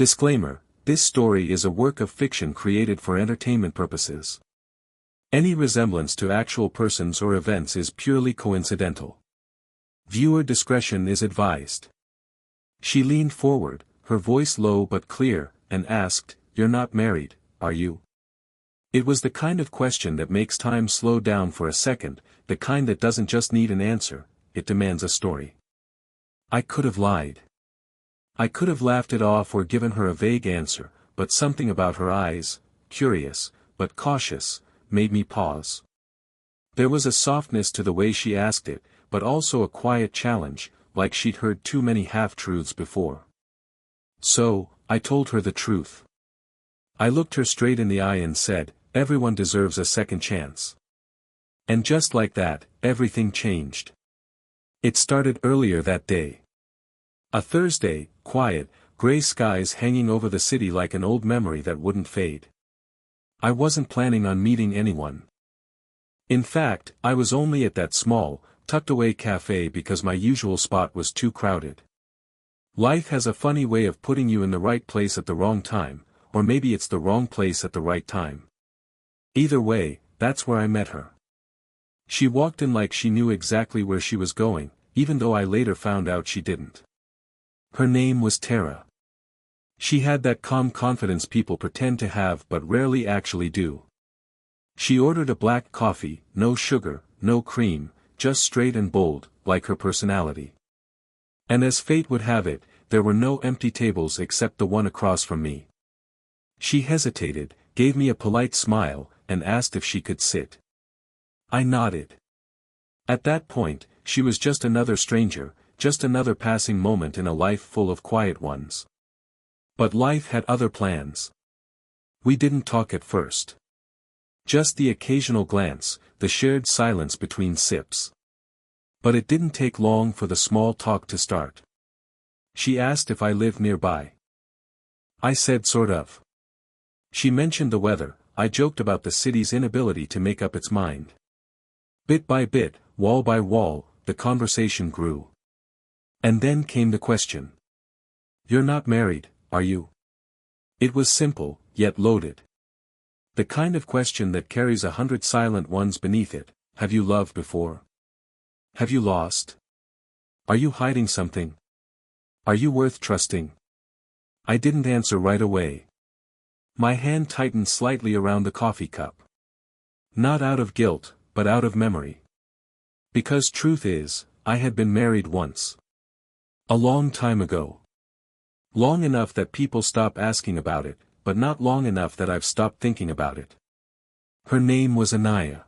Disclaimer: this story is a work of fiction created for entertainment purposes. Any resemblance to actual persons or events is purely coincidental. Viewer discretion is advised. She leaned forward, her voice low but clear, and asked, "You're not married, are you?" It was the kind of question that makes time slow down for a second, the kind that doesn't just need an answer, it demands a story. I could have lied. I could have laughed it off or given her a vague answer, but something about her eyes, curious, but cautious, made me pause. There was a softness to the way she asked it, but also a quiet challenge, like she'd heard too many half-truths before. So, I told her the truth. I looked her straight in the eye and said, "Everyone deserves a second chance." And just like that, everything changed. It started earlier that day. A Thursday, quiet, gray skies hanging over the city like an old memory that wouldn't fade. I wasn't planning on meeting anyone. In fact, I was only at that small, tucked-away cafe because my usual spot was too crowded. Life has a funny way of putting you in the right place at the wrong time, or maybe it's the wrong place at the right time. Either way, that's where I met her. She walked in like she knew exactly where she was going, even though I later found out she didn't. Her name was Tara. She had that calm confidence people pretend to have but rarely actually do. She ordered a black coffee, no sugar, no cream, just straight and bold, like her personality. And as fate would have it, there were no empty tables except the one across from me. She hesitated, gave me a polite smile, and asked if she could sit. I nodded. At that point, she was just another stranger, just another passing moment in a life full of quiet ones. But life had other plans. We didn't talk at first. Just the occasional glance, the shared silence between sips. But it didn't take long for the small talk to start. She asked if I lived nearby. I said sort of. She mentioned the weather, I joked about the city's inability to make up its mind. Bit by bit, wall by wall, the conversation grew. And then came the question. "You're not married, are you?" It was simple, yet loaded. The kind of question that carries 100 silent ones beneath it. Have you loved before? Have you lost? Are you hiding something? Are you worth trusting? I didn't answer right away. My hand tightened slightly around the coffee cup. Not out of guilt, but out of memory. Because truth is, I had been married once. A long time ago. Long enough that people stop asking about it, but not long enough that I've stopped thinking about it. Her name was Anaya.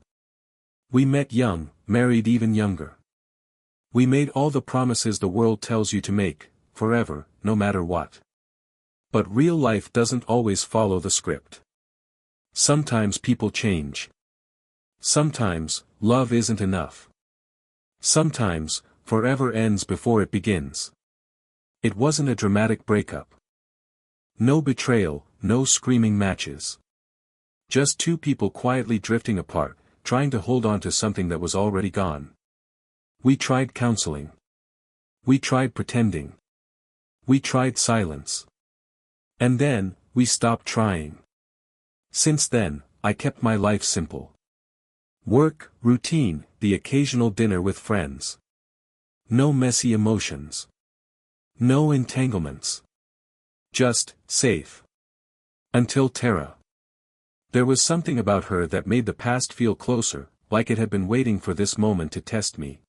We met young, married even younger. We made all the promises the world tells you to make, forever, no matter what. But real life doesn't always follow the script. Sometimes people change. Sometimes, love isn't enough. Sometimes, forever ends before it begins. It wasn't a dramatic breakup. No betrayal, no screaming matches. Just two people quietly drifting apart, trying to hold on to something that was already gone. We tried counseling. We tried pretending. We tried silence. And then, we stopped trying. Since then, I kept my life simple. Work, routine, the occasional dinner with friends. No messy emotions. No entanglements. Just, safe. Until Tara. There was something about her that made the past feel closer, like it had been waiting for this moment to test me.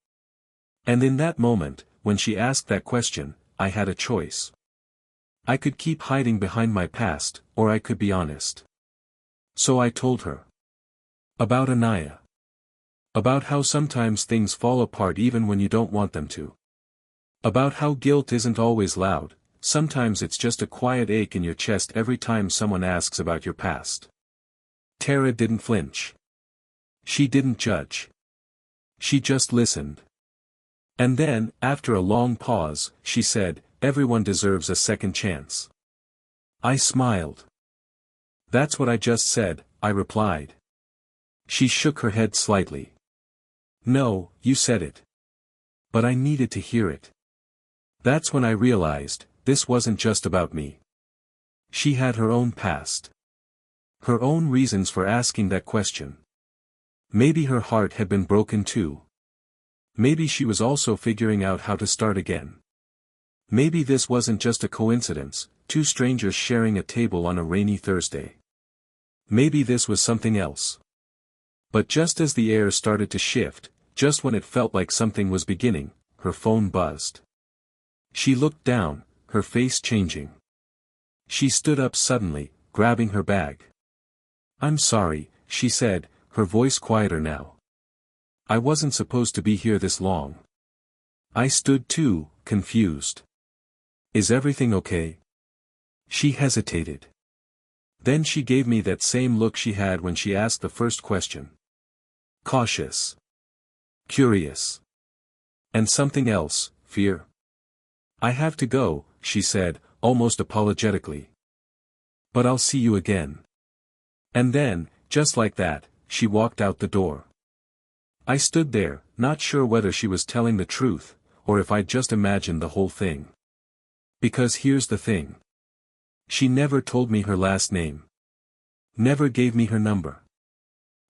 And in that moment, when she asked that question, I had a choice. I could keep hiding behind my past, or I could be honest. So I told her. About Anaya. About how sometimes things fall apart even when you don't want them to. About how guilt isn't always loud, sometimes it's just a quiet ache in your chest every time someone asks about your past. Tara didn't flinch. She didn't judge. She just listened. And then, after a long pause, she said, "Everyone deserves a second chance." I smiled. "That's what I just said," I replied. She shook her head slightly. "No, you said it. But I needed to hear it." That's when I realized, this wasn't just about me. She had her own past. Her own reasons for asking that question. Maybe her heart had been broken too. Maybe she was also figuring out how to start again. Maybe this wasn't just a coincidence, two strangers sharing a table on a rainy Thursday. Maybe this was something else. But just as the air started to shift, just when it felt like something was beginning, her phone buzzed. She looked down, her face changing. She stood up suddenly, grabbing her bag. "I'm sorry," she said, her voice quieter now. "I wasn't supposed to be here this long." I stood too, confused. "Is everything okay?" She hesitated. Then she gave me that same look she had when she asked the first question. Cautious. Curious. And something else, fear. "I have to go," she said, almost apologetically. "But I'll see you again." And then, just like that, she walked out the door. I stood there, not sure whether she was telling the truth, or if I'd just imagined the whole thing. Because here's the thing. She never told me her last name. Never gave me her number.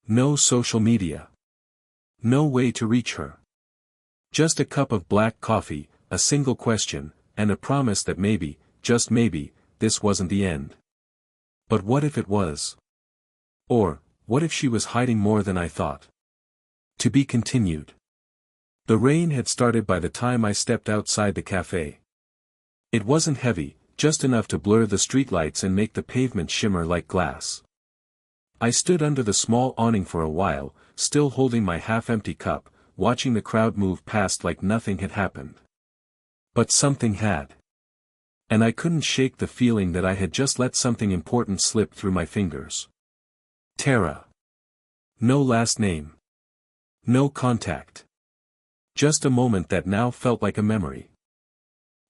No social media. No way to reach her. Just a cup of black coffee, a single question, and a promise that maybe, just maybe, this wasn't the end. But what if it was? Or, what if she was hiding more than I thought? To be continued. The rain had started by the time I stepped outside the cafe. It wasn't heavy, just enough to blur the streetlights and make the pavement shimmer like glass. I stood under the small awning for a while, still holding my half-empty cup, watching the crowd move past like nothing had happened. But something had. And I couldn't shake the feeling that I had just let something important slip through my fingers. Tara. No last name. No contact. Just a moment that now felt like a memory.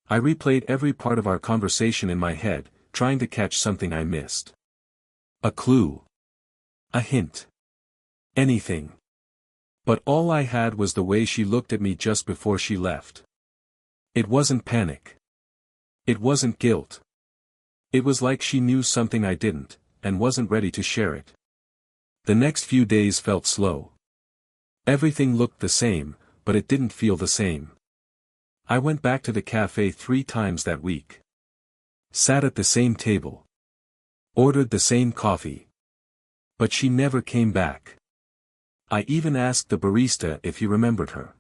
I replayed every part of our conversation in my head, trying to catch something I missed. A clue. A hint. Anything. But all I had was the way she looked at me just before she left. It wasn't panic. It wasn't guilt. It was like she knew something I didn't, and wasn't ready to share it. The next few days felt slow. Everything looked the same, but it didn't feel the same. I went back to the cafe 3 times that week. Sat at the same table. Ordered the same coffee. But she never came back. I even asked the barista if he remembered her.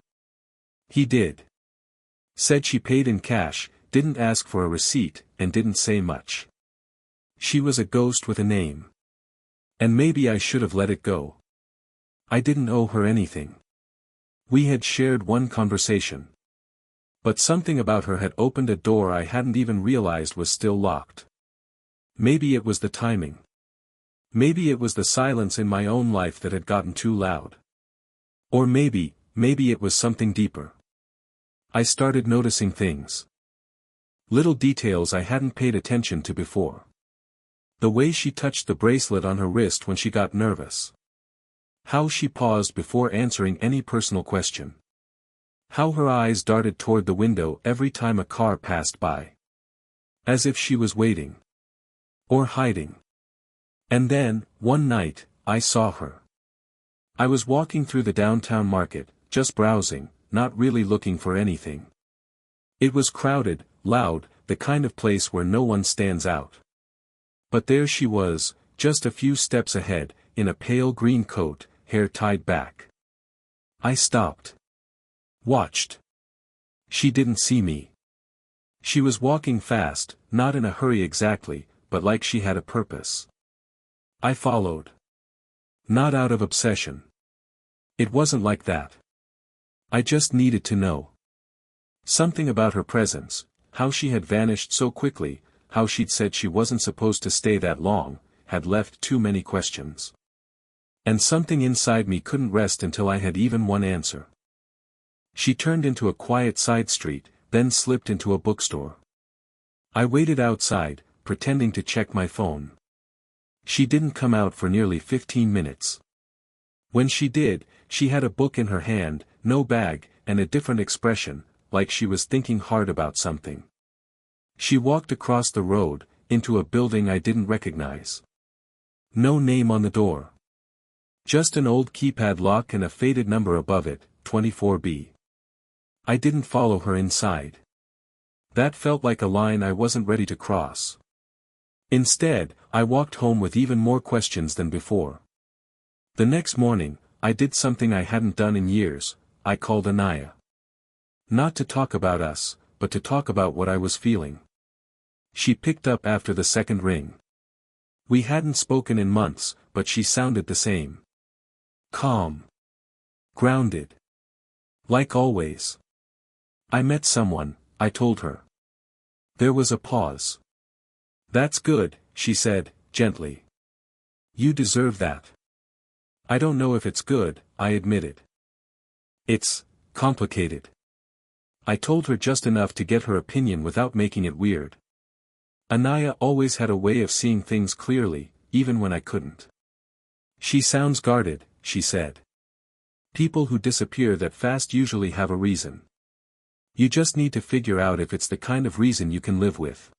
He did. Said she paid in cash, didn't ask for a receipt, and didn't say much. She was a ghost with a name. And maybe I should have let it go. I didn't owe her anything. We had shared one conversation. But something about her had opened a door I hadn't even realized was still locked. Maybe it was the timing. Maybe it was the silence in my own life that had gotten too loud. Or maybe it was something deeper. I started noticing things. Little details I hadn't paid attention to before. The way she touched the bracelet on her wrist when she got nervous. How she paused before answering any personal question. How her eyes darted toward the window every time a car passed by. As if she was waiting. Or hiding. And then, one night, I saw her. I was walking through the downtown market, just browsing, not really looking for anything. It was crowded, loud, the kind of place where no one stands out. But there she was, just a few steps ahead, in a pale green coat, hair tied back. I stopped. Watched. She didn't see me. She was walking fast, not in a hurry exactly, but like she had a purpose. I followed. Not out of obsession. It wasn't like that. I just needed to know. Something about her presence, how she had vanished so quickly, how she'd said she wasn't supposed to stay that long, had left too many questions. And something inside me couldn't rest until I had even one answer. She turned into a quiet side street, then slipped into a bookstore. I waited outside, pretending to check my phone. She didn't come out for nearly 15 minutes. When she did, she had a book in her hand, no bag, and a different expression, like she was thinking hard about something. She walked across the road, into a building I didn't recognize. No name on the door. Just an old keypad lock and a faded number above it, 24B. I didn't follow her inside. That felt like a line I wasn't ready to cross. Instead, I walked home with even more questions than before. The next morning, I did something I hadn't done in years. I called Anaya. Not to talk about us, but to talk about what I was feeling. She picked up after the second ring. We hadn't spoken in months, but she sounded the same. Calm. Grounded. Like always. I met someone, I told her. There was a pause. That's good, she said, gently. You deserve that. I don't know if it's good, I admitted. It's complicated. I told her just enough to get her opinion without making it weird. Anaya always had a way of seeing things clearly, even when I couldn't. She sounds guarded, she said. People who disappear that fast usually have a reason. You just need to figure out if it's the kind of reason you can live with.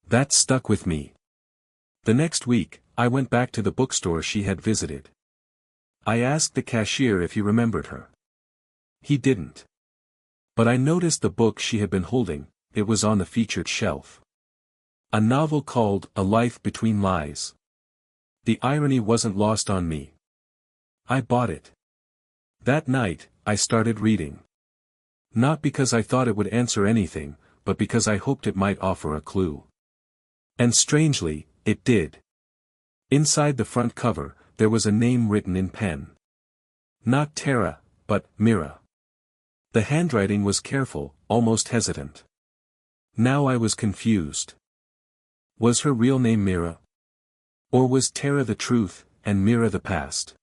That stuck with me. The next week, I went back to the bookstore she had visited. I asked the cashier if he remembered her. He didn't. But I noticed the book she had been holding. It was on the featured shelf. A novel called A Life Between Lies. The irony wasn't lost on me. I bought it. That night, I started reading. Not because I thought it would answer anything, but because I hoped it might offer a clue. And strangely, it did. Inside the front cover, there was a name written in pen. Not Tara, but Mira. The handwriting was careful, almost hesitant. Now I was confused. Was her real name Mira? Or was Tara the truth, and Mira the past?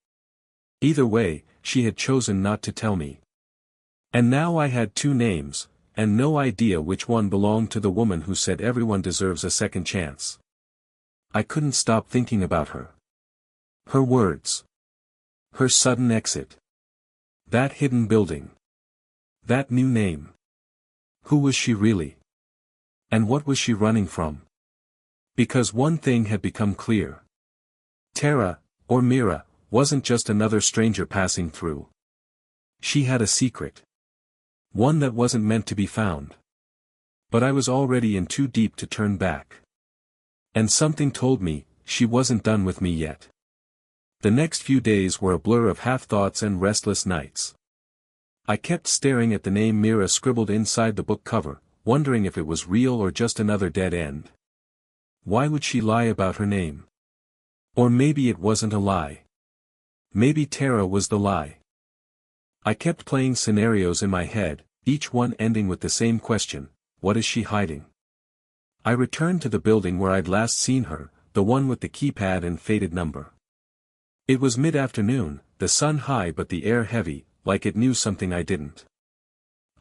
Either way, she had chosen not to tell me. And now I had two names, and no idea which one belonged to the woman who said everyone deserves a second chance. I couldn't stop thinking about her. Her words. Her sudden exit. That hidden building. That new name. Who was she really? And what was she running from? Because one thing had become clear. Tara, or Mira, wasn't just another stranger passing through. She had a secret. One that wasn't meant to be found. But I was already in too deep to turn back. And something told me, she wasn't done with me yet. The next few days were a blur of half-thoughts and restless nights. I kept staring at the name Mira scribbled inside the book cover, wondering if it was real or just another dead end. Why would she lie about her name? Or maybe it wasn't a lie. Maybe Tara was the lie. I kept playing scenarios in my head, each one ending with the same question: what is she hiding? I returned to the building where I'd last seen her, the one with the keypad and faded number. It was mid-afternoon, the sun high but the air heavy, like it knew something I didn't.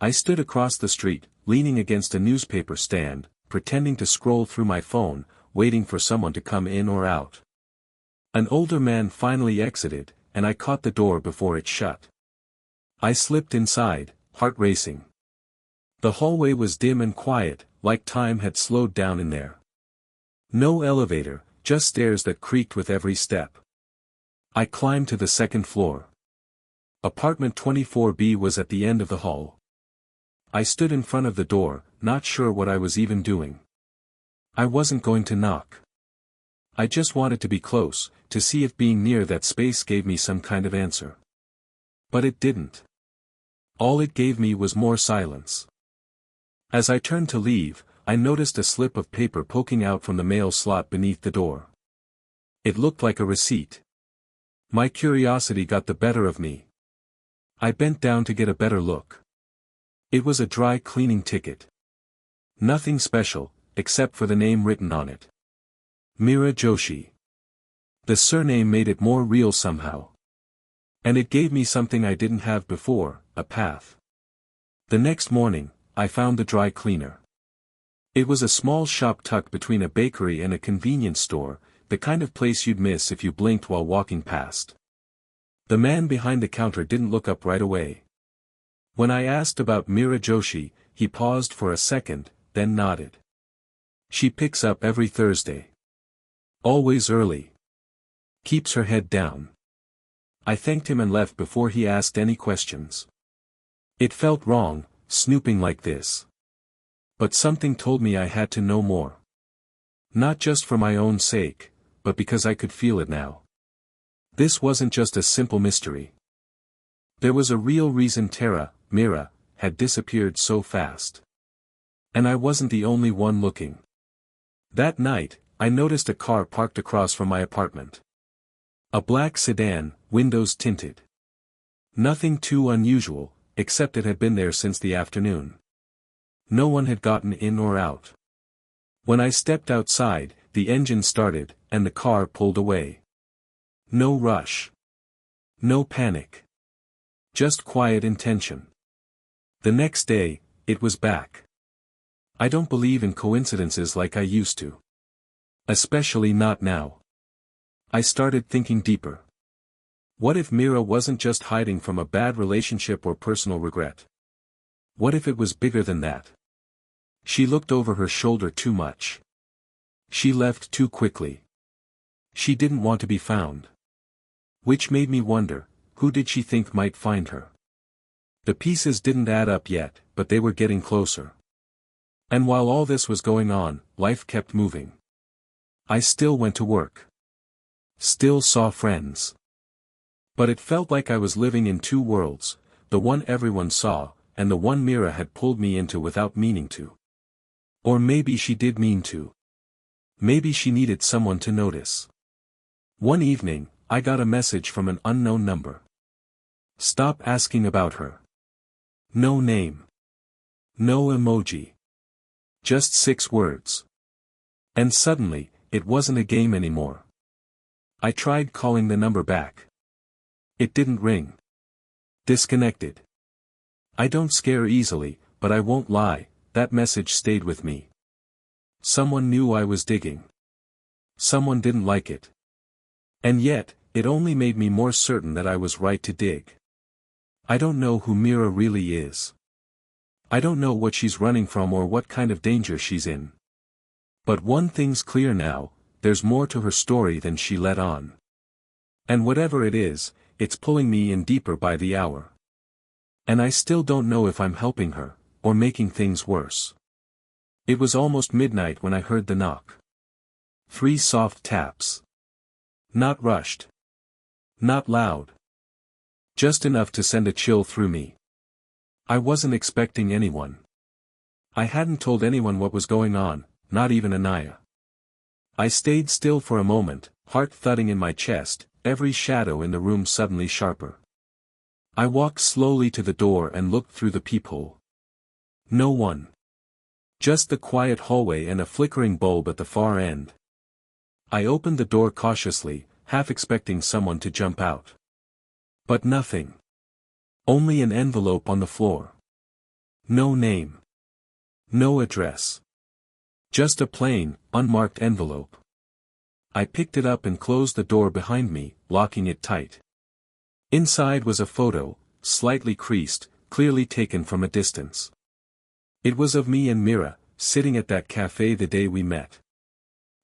I stood across the street, leaning against a newspaper stand, pretending to scroll through my phone, waiting for someone to come in or out. An older man finally exited, and I caught the door before it shut. I slipped inside, heart racing. The hallway was dim and quiet, like time had slowed down in there. No elevator, just stairs that creaked with every step. I climbed to the second floor. Apartment 24B was at the end of the hall. I stood in front of the door, not sure what I was even doing. I wasn't going to knock. I just wanted to be close, to see if being near that space gave me some kind of answer. But it didn't. All it gave me was more silence. As I turned to leave, I noticed a slip of paper poking out from the mail slot beneath the door. It looked like a receipt. My curiosity got the better of me. I bent down to get a better look. It was a dry cleaning ticket. Nothing special, except for the name written on it. Mira Joshi. The surname made it more real somehow. And it gave me something I didn't have before, a path. The next morning, I found the dry cleaner. It was a small shop tucked between a bakery and a convenience store, the kind of place you'd miss if you blinked while walking past. The man behind the counter didn't look up right away. When I asked about Mira Joshi, he paused for a second, then nodded. She picks up every Thursday. Always early. Keeps her head down. I thanked him and left before he asked any questions. It felt wrong, snooping like this. But something told me I had to know more. Not just for my own sake, but because I could feel it now. This wasn't just a simple mystery. There was a real reason Mira, had disappeared so fast. And I wasn't the only one looking. That night, I noticed a car parked across from my apartment. A black sedan, windows tinted. Nothing too unusual, except it had been there since the afternoon. No one had gotten in or out. When I stepped outside, the engine started, and the car pulled away. No rush. No panic. Just quiet intention. The next day, it was back. I don't believe in coincidences like I used to. Especially not now. I started thinking deeper. What if Mira wasn't just hiding from a bad relationship or personal regret? What if it was bigger than that? She looked over her shoulder too much. She left too quickly. She didn't want to be found. Which made me wonder, who did she think might find her? The pieces didn't add up yet, but they were getting closer. And while all this was going on, life kept moving. I still went to work. Still saw friends. But it felt like I was living in two worlds, the one everyone saw, and the one Mira had pulled me into without meaning to. Or maybe she did mean to. Maybe she needed someone to notice. One evening, I got a message from an unknown number. Stop asking about her. No name. No emoji. Just 6 words. And suddenly, it wasn't a game anymore. I tried calling the number back. It didn't ring. Disconnected. I don't scare easily, but I won't lie, that message stayed with me. Someone knew I was digging. Someone didn't like it. And yet, it only made me more certain that I was right to dig. I don't know who Mira really is. I don't know what she's running from or what kind of danger she's in. But one thing's clear now, there's more to her story than she let on. And whatever it is, it's pulling me in deeper by the hour. And I still don't know if I'm helping her, or making things worse. It was almost midnight when I heard the knock. 3 soft taps. Not rushed. Not loud. Just enough to send a chill through me. I wasn't expecting anyone. I hadn't told anyone what was going on, not even Anaya. I stayed still for a moment, heart thudding in my chest, every shadow in the room suddenly sharper. I walked slowly to the door and looked through the peephole. No one. Just the quiet hallway and a flickering bulb at the far end. I opened the door cautiously, half expecting someone to jump out. But nothing. Only an envelope on the floor. No name. No address. Just a plain, unmarked envelope. I picked it up and closed the door behind me, locking it tight. Inside was a photo, slightly creased, clearly taken from a distance. It was of me and Mira, sitting at that cafe the day we met.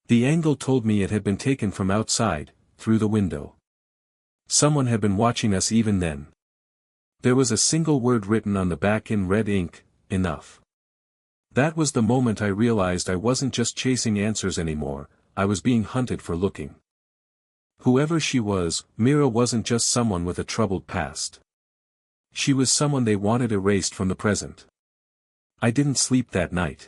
The angle told me it had been taken from outside, through the window. Someone had been watching us even then. There was a single word written on the back in red ink, enough. That was the moment I realized I wasn't just chasing answers anymore, I was being hunted for looking. Whoever she was, Mira wasn't just someone with a troubled past. She was someone they wanted erased from the present. I didn't sleep that night.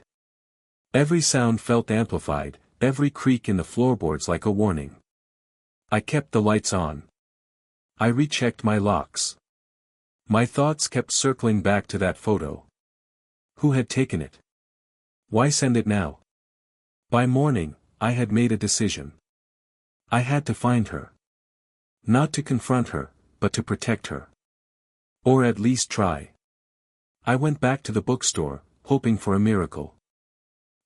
Every sound felt amplified, every creak in the floorboards like a warning. I kept the lights on. I rechecked my locks. My thoughts kept circling back to that photo. Who had taken it? Why send it now? By morning, I had made a decision. I had to find her. Not to confront her, but to protect her. Or at least try. I went back to the bookstore, hoping for a miracle.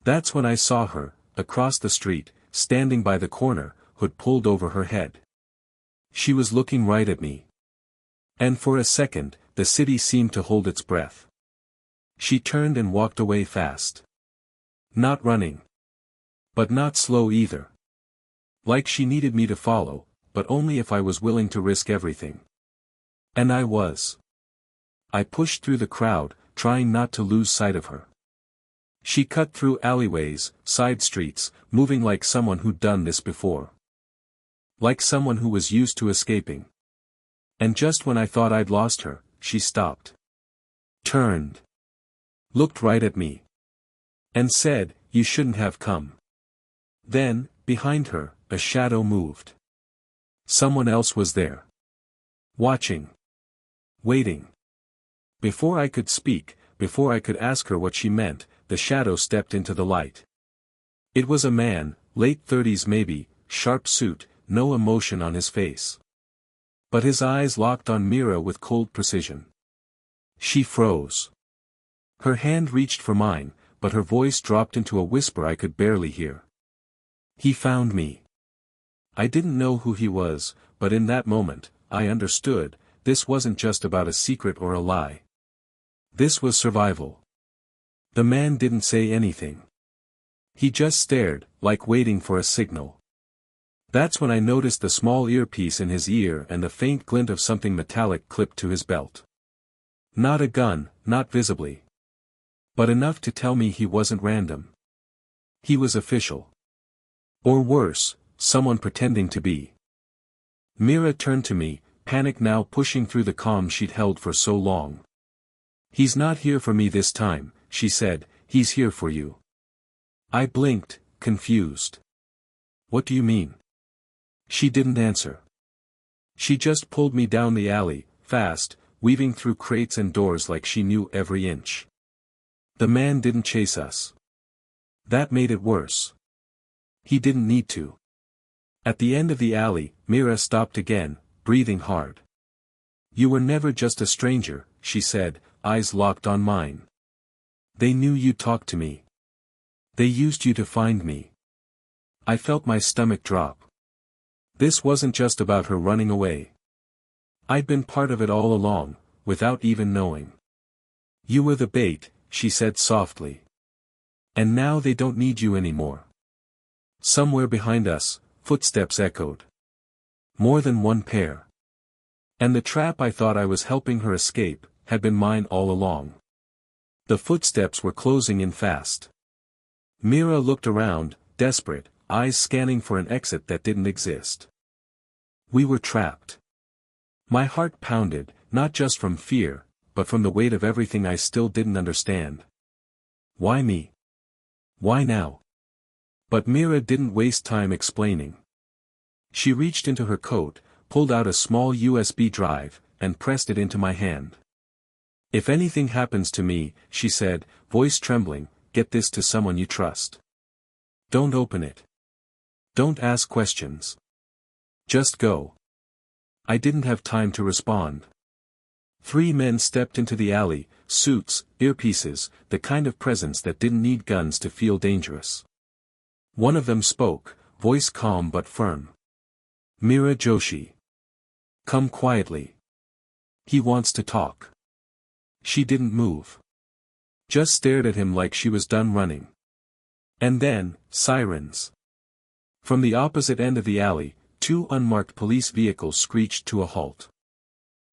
That's when I saw her, across the street, standing by the corner, hood pulled over her head. She was looking right at me. And for a second, the city seemed to hold its breath. She turned and walked away fast. Not running. But not slow either. Like she needed me to follow, but only if I was willing to risk everything. And I was. I pushed through the crowd, trying not to lose sight of her. She cut through alleyways, side streets, moving like someone who'd done this before. Like someone who was used to escaping. And just when I thought I'd lost her, she stopped. Turned. Looked right at me. And said, "You shouldn't have come." Then, behind her, a shadow moved. Someone else was there. Watching. Waiting. Before I could speak, before I could ask her what she meant, the shadow stepped into the light. It was a man, late 30s maybe, sharp suit, no emotion on his face. But his eyes locked on Mira with cold precision. She froze. Her hand reached for mine, but her voice dropped into a whisper I could barely hear. "He found me." I didn't know who he was, but in that moment, I understood, this wasn't just about a secret or a lie. This was survival. The man didn't say anything. He just stared, like waiting for a signal. That's when I noticed the small earpiece in his ear and the faint glint of something metallic clipped to his belt. Not a gun, not visibly. But enough to tell me he wasn't random. He was official. Or worse, someone pretending to be. Mira turned to me, panic now pushing through the calm she'd held for so long. "He's not here for me this time," she said, "he's here for you." I blinked, confused. "What do you mean?" She didn't answer. She just pulled me down the alley, fast, weaving through crates and doors like she knew every inch. The man didn't chase us. That made it worse. He didn't need to. At the end of the alley, Mira stopped again, breathing hard. "You were never just a stranger," she said, eyes locked on mine. "They knew you'd talk to me. They used you to find me." I felt my stomach drop. This wasn't just about her running away. I'd been part of it all along, without even knowing. "You were the bait," she said softly. "And now they don't need you anymore." Somewhere behind us, footsteps echoed. More than one pair. And the trap I thought I was helping her escape, had been mine all along. The footsteps were closing in fast. Mira looked around, desperate, eyes scanning for an exit that didn't exist. We were trapped. My heart pounded, not just from fear, but from the weight of everything I still didn't understand. Why me? Why now? But Mira didn't waste time explaining. She reached into her coat, pulled out a small USB drive, and pressed it into my hand. "If anything happens to me," she said, voice trembling, "get this to someone you trust. Don't open it. Don't ask questions. Just go." I didn't have time to respond. 3 men stepped into the alley, suits, earpieces, the kind of presence that didn't need guns to feel dangerous. One of them spoke, voice calm but firm. "Mira Joshi. Come quietly. He wants to talk." She didn't move. Just stared at him like she was done running. And then, sirens. From the opposite end of the alley, 2 unmarked police vehicles screeched to a halt.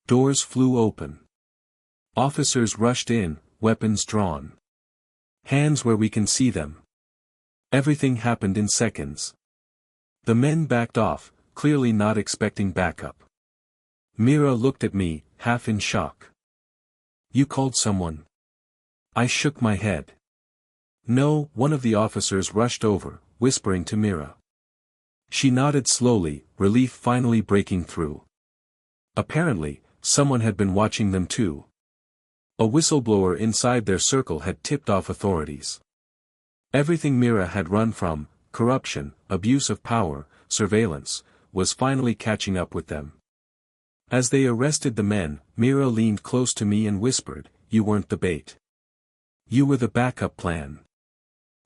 Doors flew open. Officers rushed in, weapons drawn. Hands where we can see them. Everything happened in seconds. The men backed off, clearly not expecting backup. Mira looked at me, half in shock. "You called someone?" I shook my head. "No," one of the officers rushed over, whispering to Mira. She nodded slowly, relief finally breaking through. Apparently, someone had been watching them too. A whistleblower inside their circle had tipped off authorities. Everything Mira had run from, corruption, abuse of power, surveillance, was finally catching up with them. As they arrested the men, Mira leaned close to me and whispered, "You weren't the bait. You were the backup plan."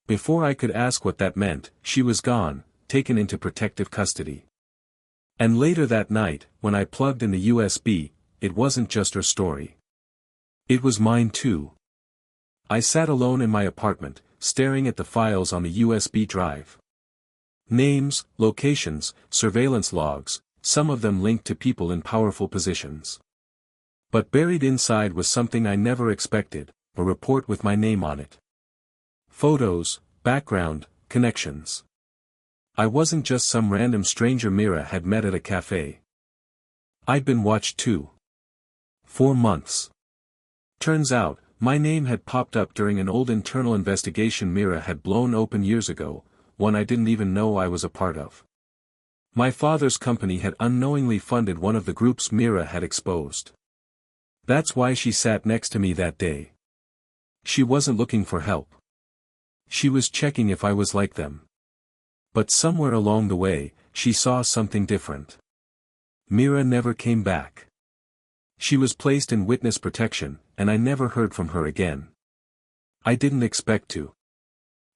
Before I could ask what that meant, she was gone, taken into protective custody. And later that night, when I plugged in the USB, it wasn't just her story. It was mine too. I sat alone in my apartment, staring at the files on the USB drive. Names, locations, surveillance logs, some of them linked to people in powerful positions. But buried inside was something I never expected, a report with my name on it. Photos, background, connections. I wasn't just some random stranger Mira had met at a cafe. I'd been watched too. 4 months. Turns out, my name had popped up during an old internal investigation Mira had blown open years ago, one I didn't even know I was a part of. My father's company had unknowingly funded one of the groups Mira had exposed. That's why she sat next to me that day. She wasn't looking for help. She was checking if I was like them. But somewhere along the way, she saw something different. Mira never came back. She was placed in witness protection, and I never heard from her again. I didn't expect to.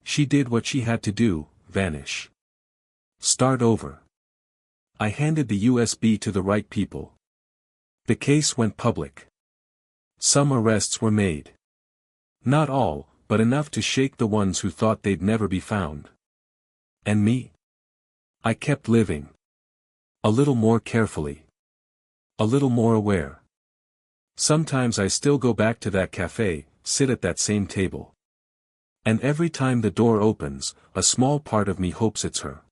She did what she had to do, vanish. Start over. I handed the USB to the right people. The case went public. Some arrests were made. Not all, but enough to shake the ones who thought they'd never be found. And me? I kept living. A little more carefully. A little more aware. Sometimes I still go back to that cafe, sit at that same table. And every time the door opens, a small part of me hopes it's her.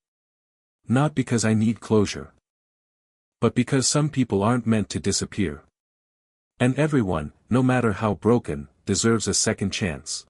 Not because I need closure. But because some people aren't meant to disappear. And everyone, no matter how broken, deserves a second chance.